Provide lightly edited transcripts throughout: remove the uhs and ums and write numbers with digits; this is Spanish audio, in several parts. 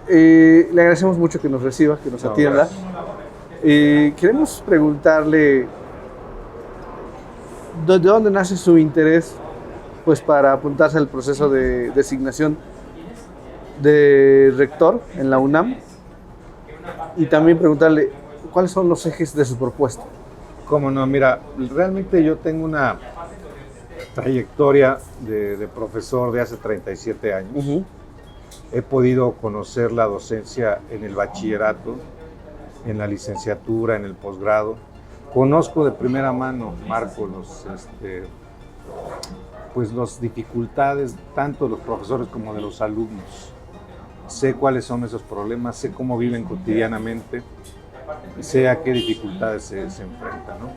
Le agradecemos mucho que nos reciba, que nos atienda. Queremos preguntarle de dónde nace su interés pues, para apuntarse al proceso de designación de rector en la UNAM y también preguntarle cuáles son los ejes de su propuesta. Cómo no, mira, realmente yo tengo una trayectoria de profesor de hace 37 años. He podido conocer la docencia en el bachillerato, en la licenciatura, en el posgrado. Conozco de primera mano, Marco, las dificultades tanto de los profesores como de los alumnos. Sé cuáles son esos problemas, sé cómo viven cotidianamente, sé a qué dificultades se enfrentan, ¿no?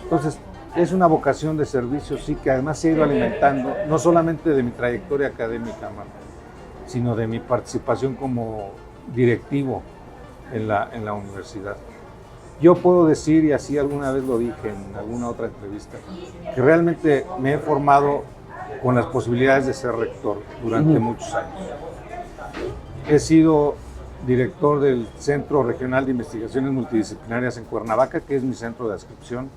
Entonces, es una vocación de servicio, sí, que además se ha ido alimentando, no solamente de mi trayectoria académica, Marco, sino de mi participación como directivo en la universidad. Yo puedo decir, y así alguna vez lo dije en alguna otra entrevista, que realmente me he formado con las posibilidades de ser rector durante muchos años. He sido director del Centro Regional de Investigaciones Multidisciplinarias en Cuernavaca, que es mi centro de adscripción.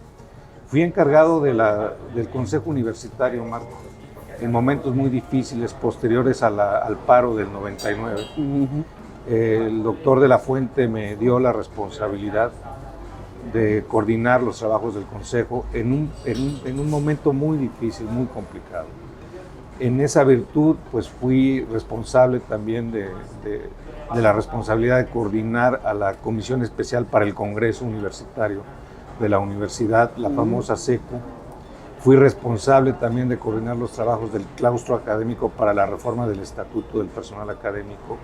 Fui encargado del Consejo Universitario, Marco, en momentos muy difíciles posteriores al paro del 99. El doctor de la Fuente me dio la responsabilidad de coordinar los trabajos del Consejo en un momento muy difícil, muy complicado. En esa virtud, pues fui responsable también de la responsabilidad de coordinar a la Comisión Especial para el Congreso Universitario de la Universidad, la famosa SECU. Fui responsable también de coordinar los trabajos del claustro académico para la reforma del Estatuto del Personal Académico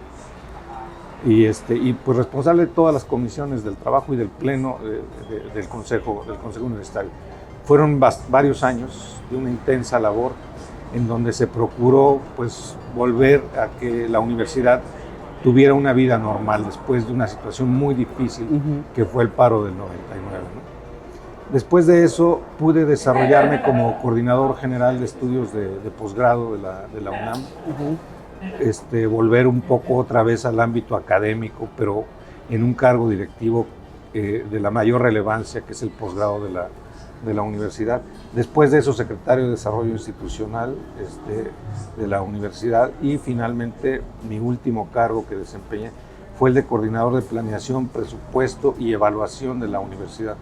y pues responsable de todas las comisiones del trabajo y del pleno del Consejo Universitario. Fueron varios años de una intensa labor en donde se procuró pues volver a que la universidad tuviera una vida normal después de una situación muy difícil que fue el paro del 99, ¿no? Después de eso pude desarrollarme como coordinador general de estudios de posgrado de la UNAM, volver un poco otra vez al ámbito académico, pero en un cargo directivo de la mayor relevancia, que es el posgrado de la universidad. Después de eso, secretario de Desarrollo Institucional de la universidad, y finalmente mi último cargo que desempeñé fue el de coordinador de planeación, presupuesto y evaluación de la universidad,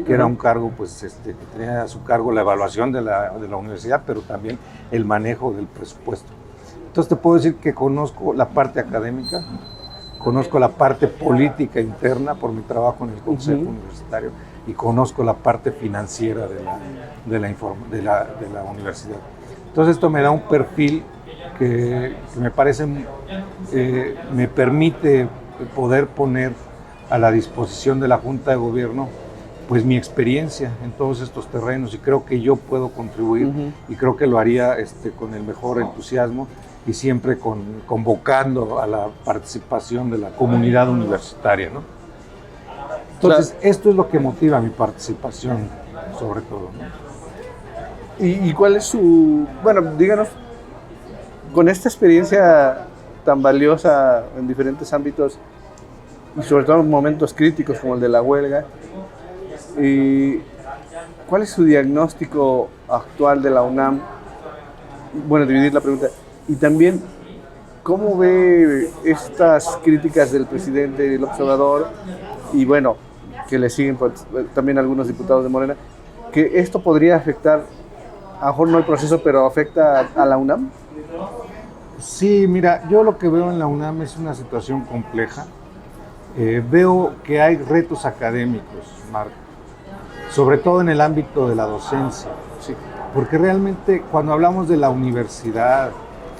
que era un cargo pues, que tenía a su cargo la evaluación de la universidad, pero también el manejo del presupuesto. Entonces te puedo decir que conozco la parte académica, conozco la parte política interna por mi trabajo en el Consejo Universitario y conozco la parte financiera de la universidad. Entonces esto me da un perfil que me parece, me permite poder poner a la disposición de la Junta de Gobierno pues mi experiencia en todos estos terrenos, y creo que yo puedo contribuir y creo que lo haría con el mejor entusiasmo y siempre convocando a la participación de la comunidad universitaria, ¿no? Entonces, esto es lo que motiva mi participación, sobre todo, ¿no? ¿Y cuál es su... Bueno, díganos, con esta experiencia tan valiosa en diferentes ámbitos y sobre todo en momentos críticos como el de la huelga, ¿cuál es su diagnóstico actual de la UNAM? Bueno, dividir la pregunta. Y también, ¿cómo ve estas críticas del presidente López Obrador y bueno, que le siguen pues, también algunos diputados de Morena, que esto podría afectar, a lo mejor no el proceso, pero afecta a la UNAM? Sí, mira, yo lo que veo en la UNAM es una situación compleja. Veo que hay retos académicos, Marco, sobre todo en el ámbito de la docencia, Sí. Porque realmente cuando hablamos de la universidad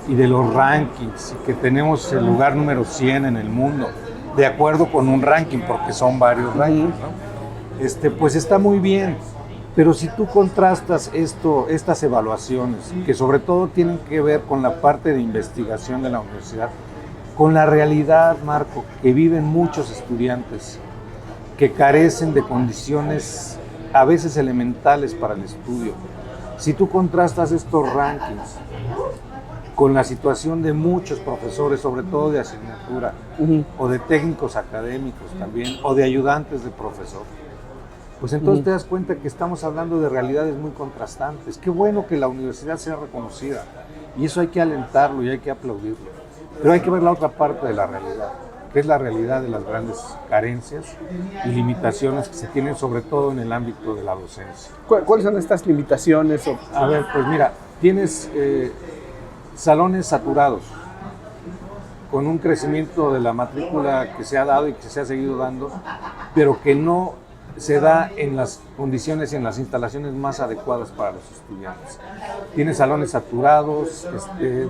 y de los rankings, y que tenemos el lugar número 100 en el mundo, de acuerdo con un ranking, porque son varios rankings, ¿no? Pues está muy bien, pero si tú contrastas estas evaluaciones, que sobre todo tienen que ver con la parte de investigación de la universidad, con la realidad, Marco, que viven muchos estudiantes que carecen de condiciones a veces elementales para el estudio. Si tú contrastas estos rankings con la situación de muchos profesores, sobre todo de asignatura, Ujú. o de técnicos académicos también, o de ayudantes de profesor, pues entonces te das cuenta que estamos hablando de realidades muy contrastantes. Qué bueno que la universidad sea reconocida, y eso hay que alentarlo y hay que aplaudirlo. Pero hay que ver la otra parte de la realidad, que es la realidad de las grandes carencias y limitaciones que se tienen, sobre todo en el ámbito de la docencia. ¿Cuáles son estas limitaciones? A ver, pues mira, tienes salones saturados, con un crecimiento de la matrícula que se ha dado y que se ha seguido dando, pero que no se da en las condiciones y en las instalaciones más adecuadas para los estudiantes. Tienes salones saturados,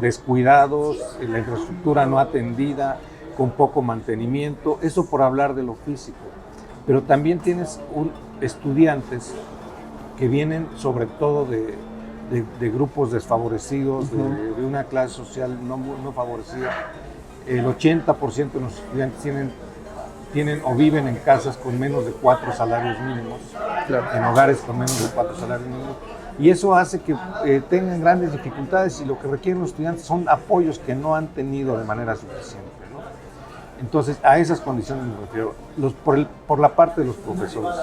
descuidados, la infraestructura no atendida, con poco mantenimiento, eso por hablar de lo físico. Pero también tienes estudiantes que vienen sobre todo de grupos desfavorecidos, de una clase social no favorecida. El 80% de los estudiantes tienen o viven en casas con menos de 4 salarios mínimos, Claro. en hogares con menos de 4 salarios mínimos, y eso hace que tengan grandes dificultades, y lo que requieren los estudiantes son apoyos que no han tenido de manera suficiente, ¿no? Entonces, a esas condiciones me refiero. Por la parte de los profesores.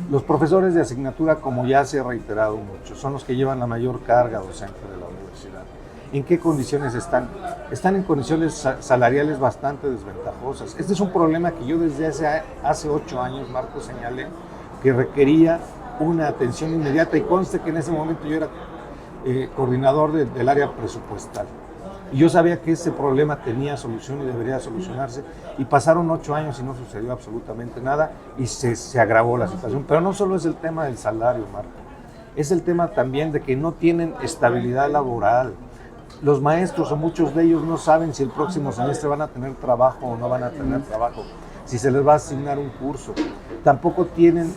Los profesores de asignatura, como ya se ha reiterado mucho, son los que llevan la mayor carga docente de la universidad. ¿En qué condiciones están? Están en condiciones salariales bastante desventajosas. Este es un problema que yo desde hace 8 años, Marco, señalé que requería una atención inmediata, y conste que en ese momento yo era coordinador del área presupuestal. Y yo sabía que ese problema tenía solución y debería solucionarse, y pasaron 8 años y no sucedió absolutamente nada, y se agravó la situación. Pero no solo es el tema del salario, Marco, es el tema también de que no tienen estabilidad laboral. Los maestros, o muchos de ellos, no saben si el próximo semestre van a tener trabajo o no van a tener trabajo, si se les va a asignar un curso. Tampoco tienen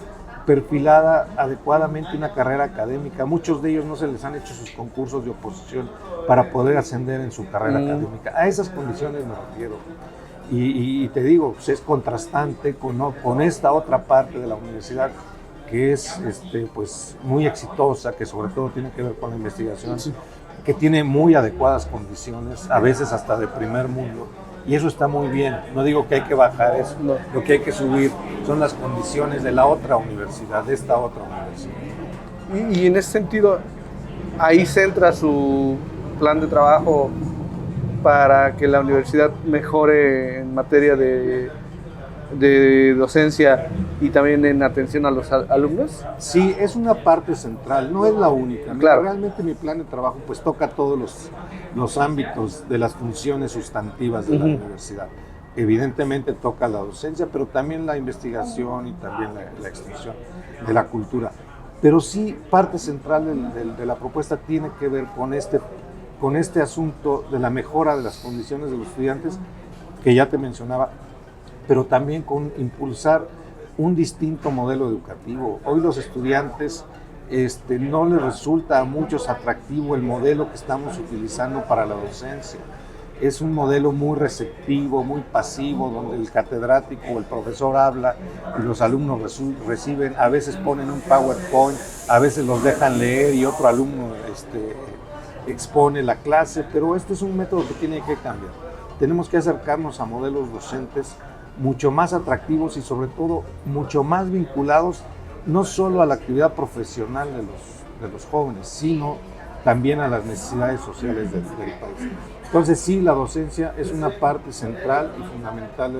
perfilada adecuadamente una carrera académica. Muchos de ellos no se les han hecho sus concursos de oposición para poder ascender en su carrera académica. A esas condiciones me refiero. Y te digo, pues es contrastante con esta otra parte de la universidad que es pues muy exitosa, que sobre todo tiene que ver con la investigación, que tiene muy adecuadas condiciones, a veces hasta de primer mundo, y eso está muy bien. No digo que hay que bajar eso, No. lo que hay que subir son las condiciones de la otra universidad, de esta otra universidad. Y en ese sentido, ahí centra su plan de trabajo para que la universidad mejore en materia de docencia y también en atención a los alumnos. Sí, es una parte central, no es la única. Claro. Realmente mi plan de trabajo pues toca todos los ámbitos de las funciones sustantivas de la universidad. Evidentemente toca la docencia, pero también la investigación y también la extensión de la cultura. Pero sí, parte central de la propuesta tiene que ver con este asunto de la mejora de las condiciones de los estudiantes, que ya te mencionaba, pero también con impulsar un distinto modelo educativo. Hoy los estudiantes no les resulta a muchos atractivo el modelo que estamos utilizando para la docencia. Es un modelo muy receptivo, muy pasivo, donde el catedrático o el profesor habla y los alumnos reciben, a veces ponen un PowerPoint, a veces los dejan leer y otro alumno expone la clase, pero este es un método que tiene que cambiar. Tenemos que acercarnos a modelos docentes mucho más atractivos y sobre todo mucho más vinculados no solo a la actividad profesional de los jóvenes, sino también a las necesidades sociales del país. Entonces sí, la docencia es una parte central y fundamental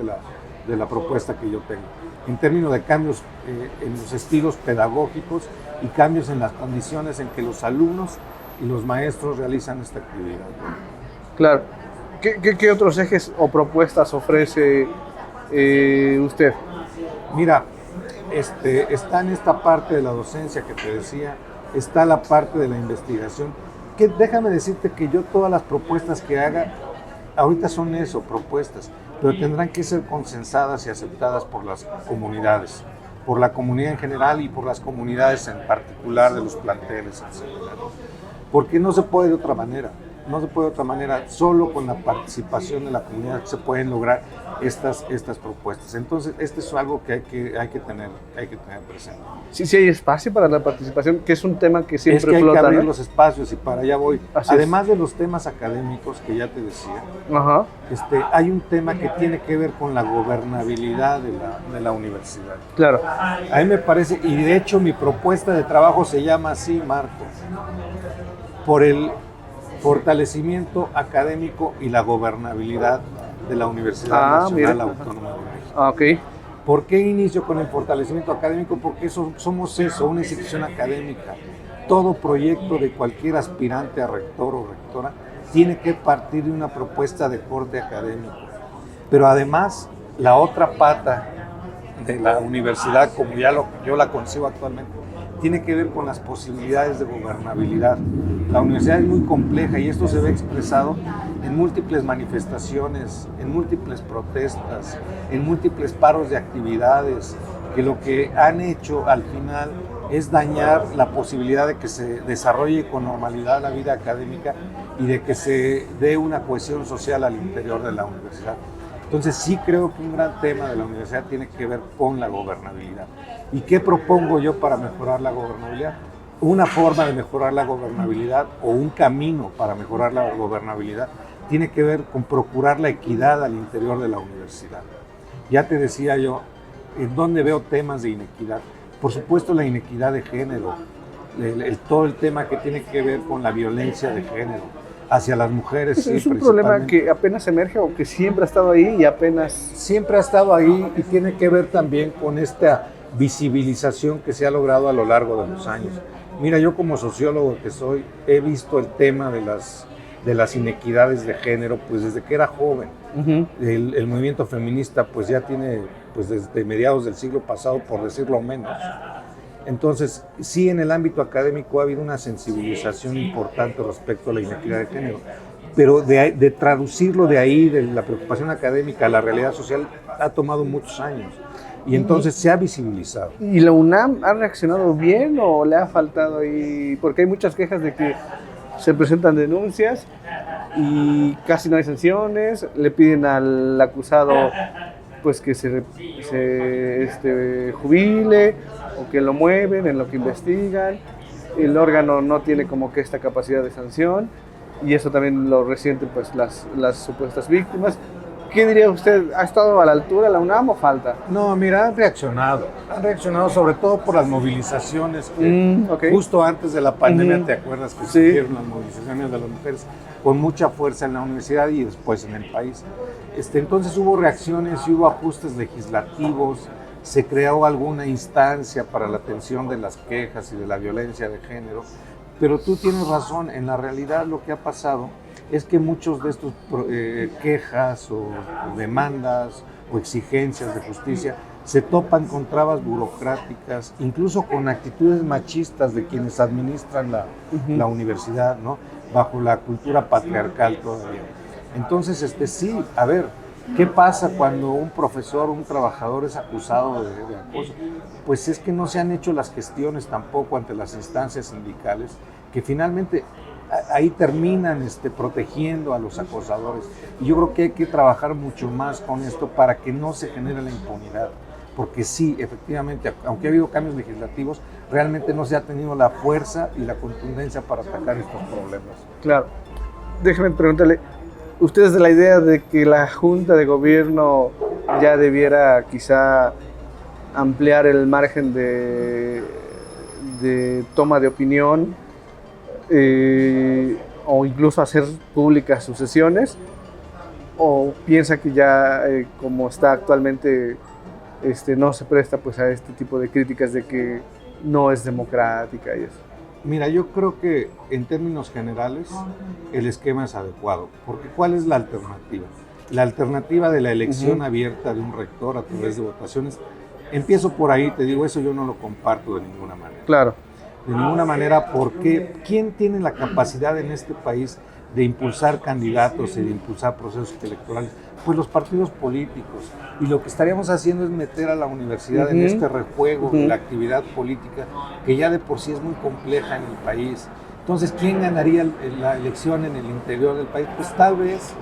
de la propuesta que yo tengo, en términos de cambios en los estilos pedagógicos y cambios en las condiciones en que los alumnos y los maestros realizan esta actividad. Claro. ¿Qué otros ejes o propuestas ofrece usted? Mira, está en esta parte de la docencia que te decía, está la parte de la investigación, que déjame decirte que yo todas las propuestas que haga, ahorita son eso, propuestas, pero tendrán que ser consensadas y aceptadas por las comunidades, por la comunidad en general y por las comunidades en particular de los planteles, etc. Porque no se puede de otra manera. no se puede de otra manera, solo con la participación de la comunidad se pueden lograr estas propuestas. Entonces, esto es algo que hay que tener presente. Sí, sí hay espacio para la participación, que es un tema que siempre es que hay flota, que abrir ¿no? los espacios y para allá voy. Así Además de los temas académicos que ya te decía, Ajá. hay un tema que tiene que ver con la gobernabilidad de la universidad. Claro. A mí me parece, y de hecho mi propuesta de trabajo se llama así, Marco, por el fortalecimiento académico y la gobernabilidad de la Universidad Nacional Autónoma de México. Ah, ok. ¿Por qué inicio con el fortalecimiento académico? Porque somos una institución académica. Todo proyecto de cualquier aspirante a rector o rectora tiene que partir de una propuesta de corte académico. Pero además, la otra pata de la universidad, como yo la concibo actualmente, tiene que ver con las posibilidades de gobernabilidad. La universidad es muy compleja y esto se ve expresado en múltiples manifestaciones, en múltiples protestas, en múltiples paros de actividades, que lo que han hecho al final es dañar la posibilidad de que se desarrolle con normalidad la vida académica y de que se dé una cohesión social al interior de la universidad. Entonces sí creo que un gran tema de la universidad tiene que ver con la gobernabilidad. ¿Y qué propongo yo para mejorar la gobernabilidad? Una forma de mejorar la gobernabilidad o un camino para mejorar la gobernabilidad tiene que ver con procurar la equidad al interior de la universidad. Ya te decía yo, ¿en dónde veo temas de inequidad? Por supuesto la inequidad de género, todo el tema que tiene que ver con la violencia de género hacia las mujeres. Sí, es un problema que apenas emerge o que siempre ha estado ahí y apenas... Siempre ha estado ahí y tiene que ver también con esta visibilización que se ha logrado a lo largo de los años. Mira, yo como sociólogo que soy, he visto el tema de las inequidades de género pues desde que era joven. Uh-huh. El movimiento feminista pues ya tiene pues desde mediados del siglo pasado, por decirlo menos. Entonces, sí, en el ámbito académico ha habido una sensibilización importante respecto a la inequidad de género, pero de traducirlo de ahí, de la preocupación académica a la realidad social, ha tomado muchos años. Y entonces se ha visibilizado. ¿Y la UNAM ha reaccionado bien o le ha faltado ahí? Porque hay muchas quejas de que se presentan denuncias y casi no hay sanciones, le piden al acusado pues que se jubile o que lo mueven en lo que investigan. El órgano no tiene como que esta capacidad de sanción y eso también lo resienten pues las supuestas víctimas. ¿Qué diría usted? ¿Ha estado a la altura la UNAM o falta? No, mira, han reaccionado sobre todo por las movilizaciones que okay. Justo antes de la pandemia, ¿te acuerdas que se hicieron las movilizaciones de las mujeres con mucha fuerza en la universidad y después en el país? Entonces hubo reacciones y hubo ajustes legislativos, se creó alguna instancia para la atención de las quejas y de la violencia de género, pero tú tienes razón, en la realidad lo que ha pasado es que muchos de estos quejas o demandas o exigencias de justicia se topan con trabas burocráticas, incluso con actitudes machistas de quienes administran la universidad, ¿no? Bajo la cultura patriarcal todavía. Entonces, sí, a ver, ¿qué pasa cuando un profesor, un trabajador es acusado de acoso? Pues es que no se han hecho las gestiones tampoco ante las instancias sindicales, que finalmente ahí terminan protegiendo a los acosadores. Y yo creo que hay que trabajar mucho más con esto para que no se genere la impunidad. Porque sí, efectivamente, aunque ha habido cambios legislativos, realmente no se ha tenido la fuerza y la contundencia para atacar estos problemas. Claro. Déjeme preguntarle, ¿usted es de la idea de que la Junta de Gobierno ya debiera quizá ampliar el margen de toma de opinión o incluso hacer públicas sus sesiones? ¿O piensa que ya como está actualmente no se presta pues a este tipo de críticas de que no es democrática y eso? Mira, yo creo que en términos generales el esquema es adecuado, porque ¿cuál es la alternativa? La alternativa de la elección abierta de un rector a través de votaciones, empiezo por ahí, te digo, eso yo no lo comparto de ninguna manera. Claro. De ninguna manera, porque ¿quién tiene la capacidad en este país de impulsar candidatos y de impulsar procesos electorales? Pues los partidos políticos. Y lo que estaríamos haciendo es meter a la universidad en este rejuego de la actividad política, que ya de por sí es muy compleja en el país, Entonces, ¿quién ganaría la elección en el interior del país? Pues tal vez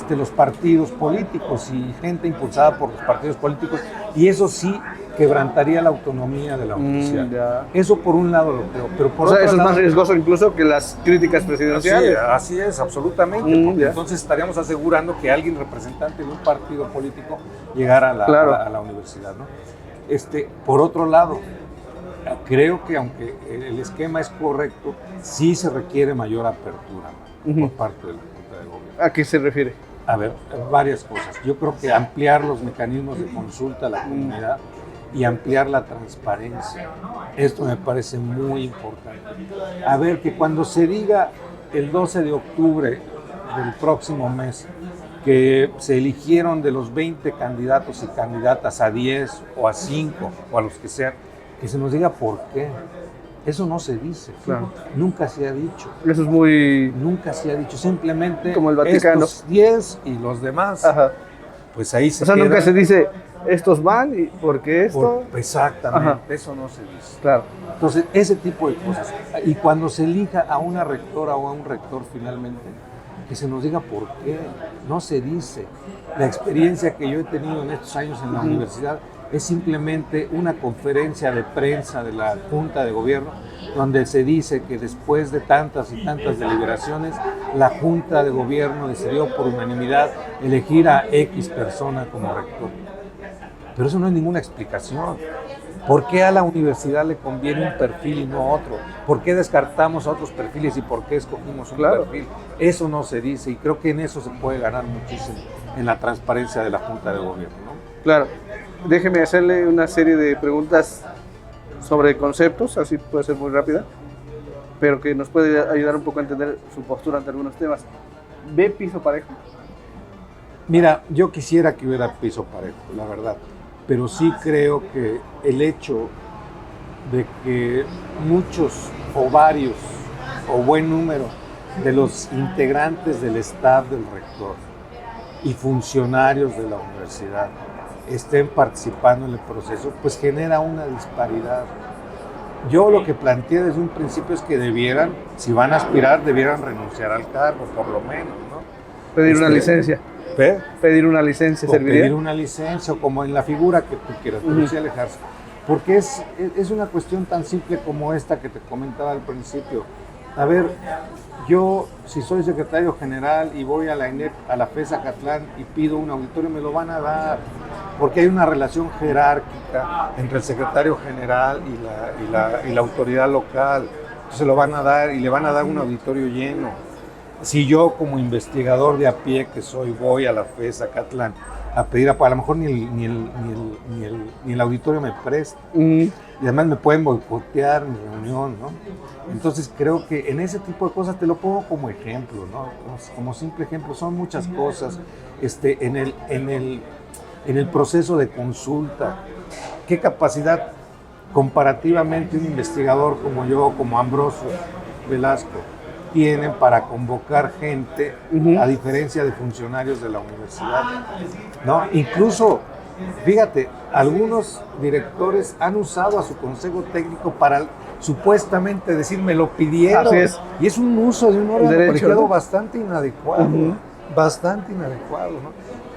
los partidos políticos y gente impulsada por los partidos políticos, y eso sí quebrantaría la autonomía de la universidad. Eso por un lado lo creo, pero por otro eso lado, es más riesgoso incluso que las críticas presidenciales. Así es, absolutamente. Entonces estaríamos asegurando que alguien representante de un partido político llegara a la universidad, ¿no? Por otro lado, creo que aunque el esquema es correcto, sí se requiere mayor apertura por parte de la Junta de Gobierno. ¿A qué se refiere? A ver, varias cosas. Yo creo que ampliar los mecanismos de consulta a la comunidad y ampliar la transparencia. Esto me parece muy importante. A ver, que cuando se diga el 12 de octubre del próximo mes que se eligieron de los 20 candidatos y candidatas a 10 o a 5 o a los que sean, que se nos diga por qué. Eso no se dice. Claro. Nunca se ha dicho. Eso es muy... Nunca se ha dicho. Simplemente como el Vaticano. Estos 10 y los demás. Ajá. Pues ahí se quedan. Nunca se dice, estos van y ¿por qué esto? Exactamente. Ajá. Eso no se dice. Claro. Entonces, ese tipo de cosas. Y cuando se elija a una rectora o a un rector finalmente, que se nos diga por qué. No se dice. La experiencia que yo he tenido en estos años en la universidad es simplemente una conferencia de prensa de la Junta de Gobierno donde se dice que después de tantas y tantas deliberaciones, la Junta de Gobierno decidió por unanimidad elegir a X persona como rector. Pero eso no es ninguna explicación. ¿Por qué a la universidad le conviene un perfil y no otro? ¿Por qué descartamos a otros perfiles y por qué escogimos un perfil? Eso no se dice y creo que en eso se puede ganar muchísimo, en la transparencia de la Junta de Gobierno, ¿no? Claro. Déjeme hacerle una serie de preguntas sobre conceptos, así puede ser muy rápida, pero que nos puede ayudar un poco a entender su postura ante algunos temas. ¿Ve piso parejo? Mira, yo quisiera que hubiera piso parejo, la verdad, pero sí creo que el hecho de que muchos o varios o buen número de los integrantes del staff del rector y funcionarios de la universidad estén participando en el proceso, pues genera una disparidad. Yo lo que planteé desde un principio es que debieran, si van a aspirar, debieran renunciar al cargo, por lo menos, ¿no? Pedir una licencia. Pedir una licencia, ¿serviría? Pedir una licencia, o como en la figura que tú quieras, pero sí alejarse. Porque es una cuestión tan simple como esta que te comentaba al principio. A ver, yo, si soy secretario general y voy a la INEP, a la FES Acatlán y pido un auditorio, me lo van a dar, porque hay una relación jerárquica entre el secretario general y la autoridad local. Entonces lo van a dar y le van a dar un auditorio lleno. Si yo como investigador de a pie que soy voy a la FES Acatlán a pedir, a lo mejor ni el auditorio me presta. Y además me pueden boicotear mi reunión, ¿no? Entonces creo que en ese tipo de cosas te lo pongo como ejemplo, ¿no? Como simple ejemplo. Son muchas cosas en el proceso de consulta. ¿Qué capacidad comparativamente un investigador como yo, como Ambrosio Velasco, tienen para convocar gente, a diferencia de funcionarios de la universidad, ¿no? Incluso, fíjate, algunos directores han usado a su consejo técnico para supuestamente decir, me lo pidieron. Así es. Y es un uso de un órgano colegiado, ¿no? Bastante inadecuado, ¿no?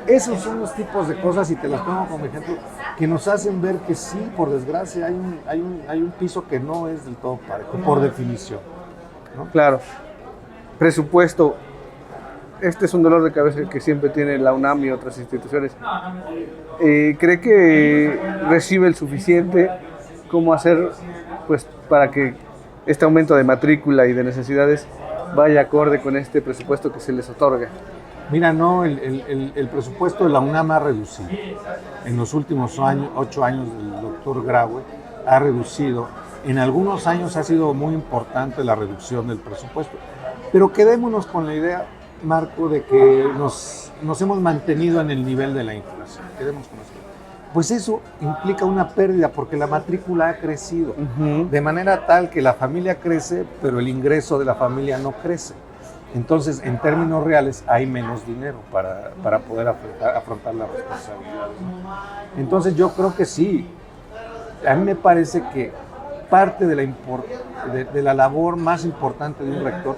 Esos son los tipos de cosas, y te las pongo como ejemplo, que nos hacen ver que sí, por desgracia, hay un piso que no es del todo parejo, por definición, ¿no? Claro. Presupuesto. Este es un dolor de cabeza que siempre tiene la UNAM y otras instituciones. ¿Cree que recibe el suficiente? ¿Cómo hacer, pues, para que este aumento de matrícula y de necesidades vaya acorde con este presupuesto que se les otorga? Mira, no, el presupuesto de la UNAM ha reducido. En los últimos 8 años del doctor Graue ha reducido. En algunos años ha sido muy importante la reducción del presupuesto. Pero quedémonos con la idea, Marco, de que nos hemos mantenido en el nivel de la inflación. Quedémonos con eso. Pues eso implica una pérdida porque la matrícula ha crecido. De manera tal que la familia crece, pero el ingreso de la familia no crece. Entonces, en términos reales, hay menos dinero para poder afrontar las responsabilidades. Entonces, yo creo que sí. A mí me parece que parte de la labor más importante de un rector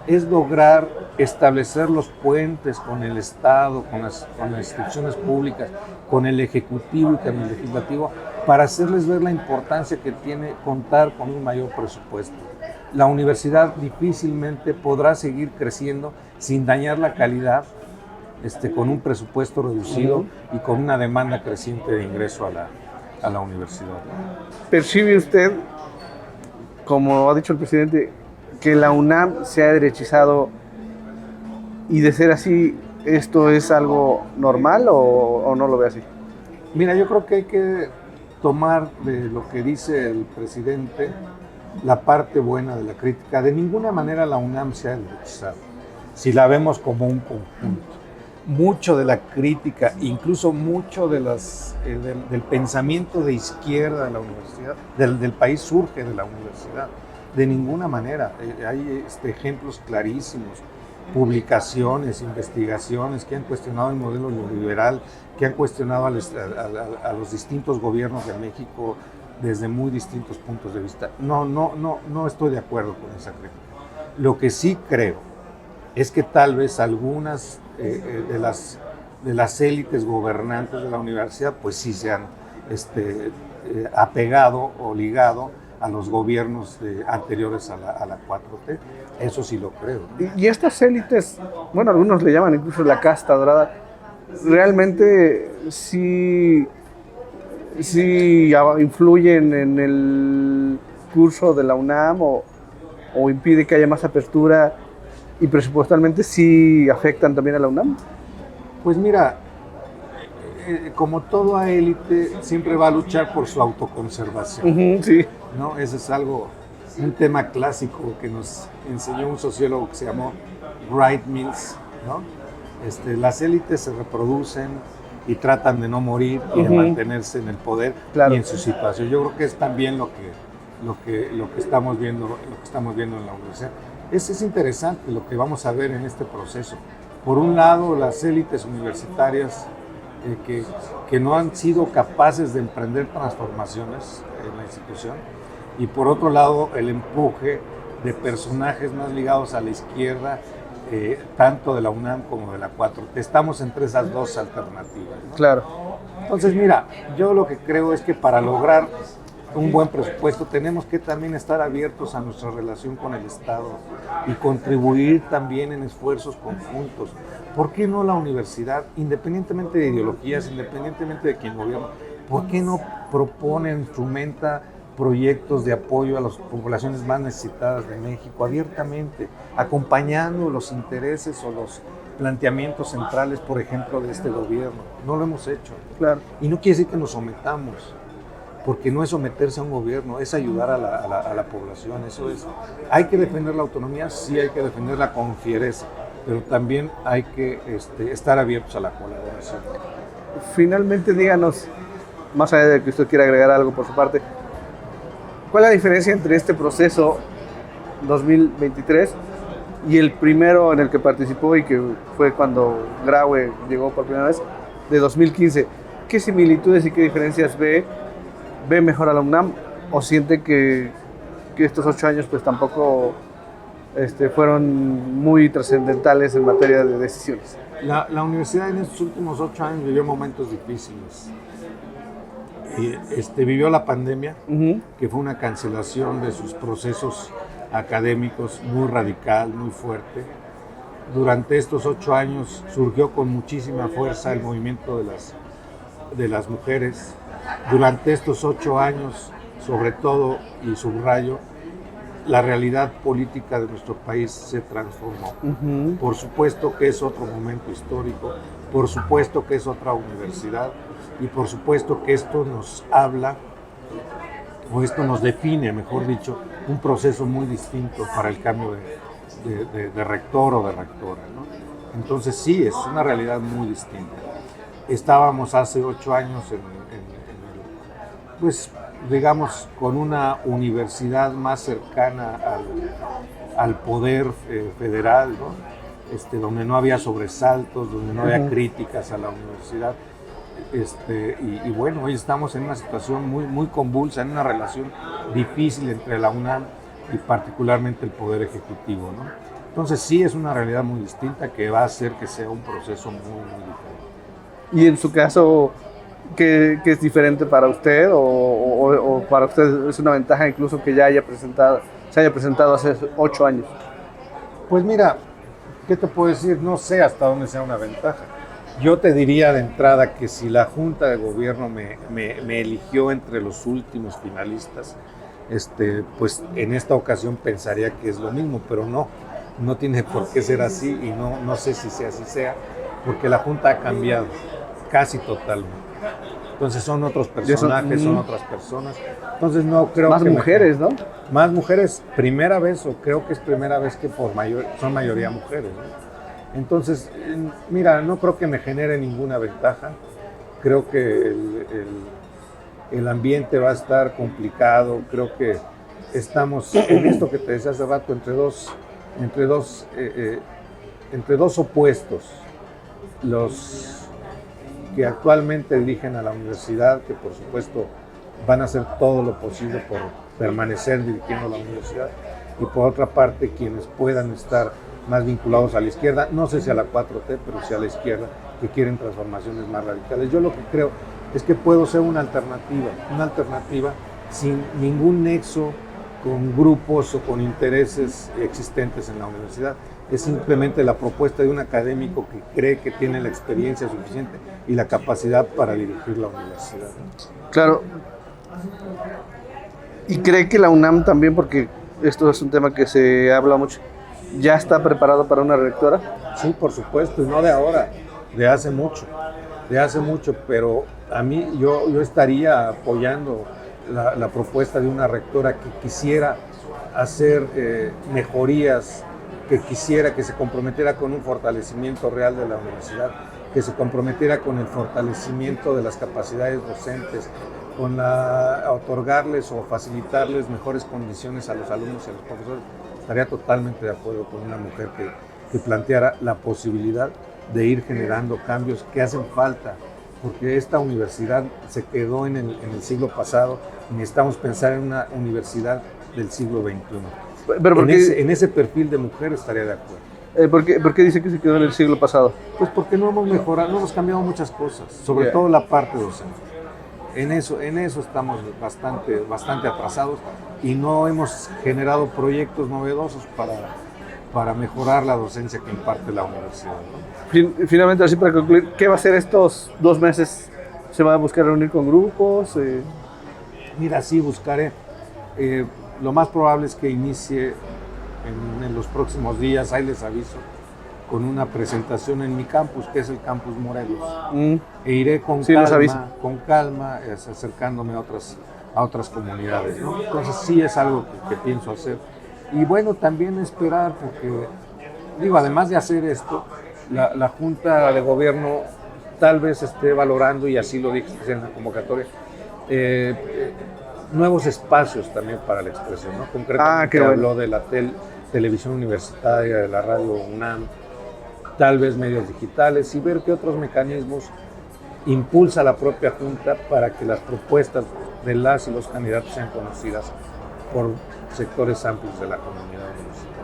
es lograr establecer los puentes con el Estado, con las instituciones públicas, con el Ejecutivo y con el Legislativo, para hacerles ver la importancia que tiene contar con un mayor presupuesto. La universidad difícilmente podrá seguir creciendo sin dañar la calidad, con un presupuesto reducido y con una demanda creciente de ingreso a la universidad. ¿Percibe usted, como ha dicho el presidente, que la UNAM se ha derechizado y de ser así, esto es algo normal o no lo ve así? Mira, yo creo que hay que tomar de lo que dice el presidente la parte buena de la crítica. De ninguna manera la UNAM se ha derechizado, si la vemos como un conjunto. Mucho de la crítica, incluso mucho de del pensamiento de izquierda de la universidad, del país surge de la universidad. De ninguna manera. Hay ejemplos clarísimos, publicaciones, investigaciones que han cuestionado el modelo neoliberal, que han cuestionado a los distintos gobiernos de México desde muy distintos puntos de vista. No estoy de acuerdo con esa crítica. Lo que sí creo es que tal vez algunas de las élites gobernantes de la universidad pues sí se han apegado o ligado a los gobiernos anteriores a la 4T. Eso sí lo creo. Y estas élites, bueno, algunos le llaman incluso la casta dorada, realmente sí influyen en el curso de la UNAM o impide que haya más apertura y presupuestalmente sí afectan también a la UNAM. Pues mira, como toda élite siempre va a luchar por su autoconservación. Sí. ¿No? Ese es un tema clásico que nos enseñó un sociólogo que se llamó Wright Mills, ¿no? Las élites se reproducen y tratan de no morir y de mantenerse en el poder, claro, y en su situación. Yo creo que es también lo que estamos viendo en la universidad. Es interesante lo que vamos a ver en este proceso. Por un lado, las élites universitarias que no han sido capaces de emprender transformaciones en la institución, y por otro lado el empuje de personajes más ligados a la izquierda, tanto de la UNAM como de la 4T. Estamos entre esas dos alternativas, ¿no? Claro. Entonces, mira, yo lo que creo es que para lograr un buen presupuesto tenemos que también estar abiertos a nuestra relación con el Estado y contribuir también en esfuerzos conjuntos. ¿Por qué no la universidad, independientemente de ideologías, independientemente de quién gobierna, por qué no propone, instrumenta proyectos de apoyo a las poblaciones más necesitadas de México abiertamente, acompañando los intereses o los planteamientos centrales, por ejemplo, de este gobierno? No lo hemos hecho. Claro. Y no quiere decir que nos sometamos, porque no es someterse a un gobierno, es ayudar a la población. Eso es. Hay que defender la autonomía, sí hay que defenderla con fiereza, pero también hay que estar abiertos a la colaboración. Finalmente, díganos, más allá de que usted quiera agregar algo por su parte, ¿cuál es la diferencia entre este proceso 2023 y el primero en el que participó y que fue cuando Graue llegó por primera vez, de 2015? ¿Qué similitudes y qué diferencias ve mejor a la UNAM o siente que estos 8 años pues tampoco fueron muy trascendentales en materia de decisiones? La universidad en estos últimos 8 años vivió momentos difíciles. Vivió la pandemia, que fue una cancelación de sus procesos académicos muy radical, muy fuerte. Durante estos 8 años surgió con muchísima fuerza el movimiento de las mujeres. Durante estos 8 años, sobre todo, y subrayo, la realidad política de nuestro país se transformó. Por supuesto que es otro momento histórico, por supuesto que es otra universidad, y por supuesto que esto nos habla, o esto nos define, mejor dicho, un proceso muy distinto para el cambio de rector o de rectora, ¿no? Entonces sí, es una realidad muy distinta. Estábamos hace 8 años pues digamos, con una universidad más cercana al poder federal, ¿no? Donde no había sobresaltos, donde no había críticas a la universidad. Y bueno, hoy estamos en una situación muy convulsa, en una relación difícil entre la UNAM y particularmente el Poder Ejecutivo, ¿no? Entonces sí es una realidad muy distinta que va a hacer que sea un proceso muy diferente. Y en su caso, ¿qué es diferente para usted o para usted es una ventaja incluso que ya se haya presentado hace 8 años? Pues mira, ¿qué te puedo decir? No sé hasta dónde sea una ventaja. Yo te diría de entrada que si la Junta de Gobierno me eligió entre los últimos finalistas, pues en esta ocasión pensaría que es lo mismo, pero no tiene por qué ser así y no sé si sea así sea, porque la Junta ha cambiado casi totalmente. Entonces son otros personajes, son otras personas. Entonces no creo más que... Más mujeres, ¿no? Más mujeres, primera vez, o creo que es primera vez que son mayoría mujeres, ¿no? Entonces, mira, no creo que me genere ninguna ventaja. Creo que el ambiente va a estar complicado. Creo que estamos en esto que te decía hace rato, entre dos opuestos. Los que actualmente dirigen a la universidad, que por supuesto van a hacer todo lo posible por permanecer dirigiendo la universidad, y por otra parte quienes puedan estar más vinculados a la izquierda, no sé si a la 4T, pero sí a la izquierda, que quieren transformaciones más radicales. Yo lo que creo es que puedo ser una alternativa sin ningún nexo con grupos o con intereses existentes en la universidad. Es simplemente la propuesta de un académico que cree que tiene la experiencia suficiente y la capacidad para dirigir la universidad. Claro. ¿Y cree que la UNAM también, porque esto es un tema que se habla mucho, ya está preparado para una rectora? Sí, por supuesto, y no de ahora, de hace mucho, pero a mí yo estaría apoyando la propuesta de una rectora que quisiera hacer mejorías, que quisiera que se comprometiera con un fortalecimiento real de la universidad, que se comprometiera con el fortalecimiento de las capacidades docentes, con otorgarles o facilitarles mejores condiciones a los alumnos y a los profesores. Estaría totalmente de acuerdo con una mujer que planteara la posibilidad de ir generando cambios que hacen falta, porque esta universidad se quedó en el siglo pasado y necesitamos pensar en una universidad del siglo XXI. Pero en ese perfil de mujer estaría de acuerdo. ¿Por qué dice que se quedó en el siglo pasado? Pues porque no hemos mejorado, no hemos cambiado muchas cosas, sobre todo la parte docente. En eso estamos bastante atrasados y no hemos generado proyectos novedosos para mejorar la docencia que imparte la universidad, ¿no? Finalmente, así para concluir, ¿qué va a hacer estos 2 meses? ¿Se va a buscar reunir con grupos? Mira, sí, buscaré. Lo más probable es que inicie en los próximos días, ahí les aviso, con una presentación en mi campus, que es el Campus Morelos. E iré con calma, acercándome a otras comunidades, ¿no? Entonces sí es algo que pienso hacer. Y bueno, también esperar, porque, además de hacer esto, la Junta de Gobierno tal vez esté valorando, y así lo dije en la convocatoria, nuevos espacios también para la expresión, ¿no? Concretamente habló de la televisión universitaria, de la radio UNAM, tal vez medios digitales, y ver qué otros mecanismos impulsa la propia Junta para que las propuestas de las y los candidatos sean conocidas por sectores amplios de la comunidad universitaria.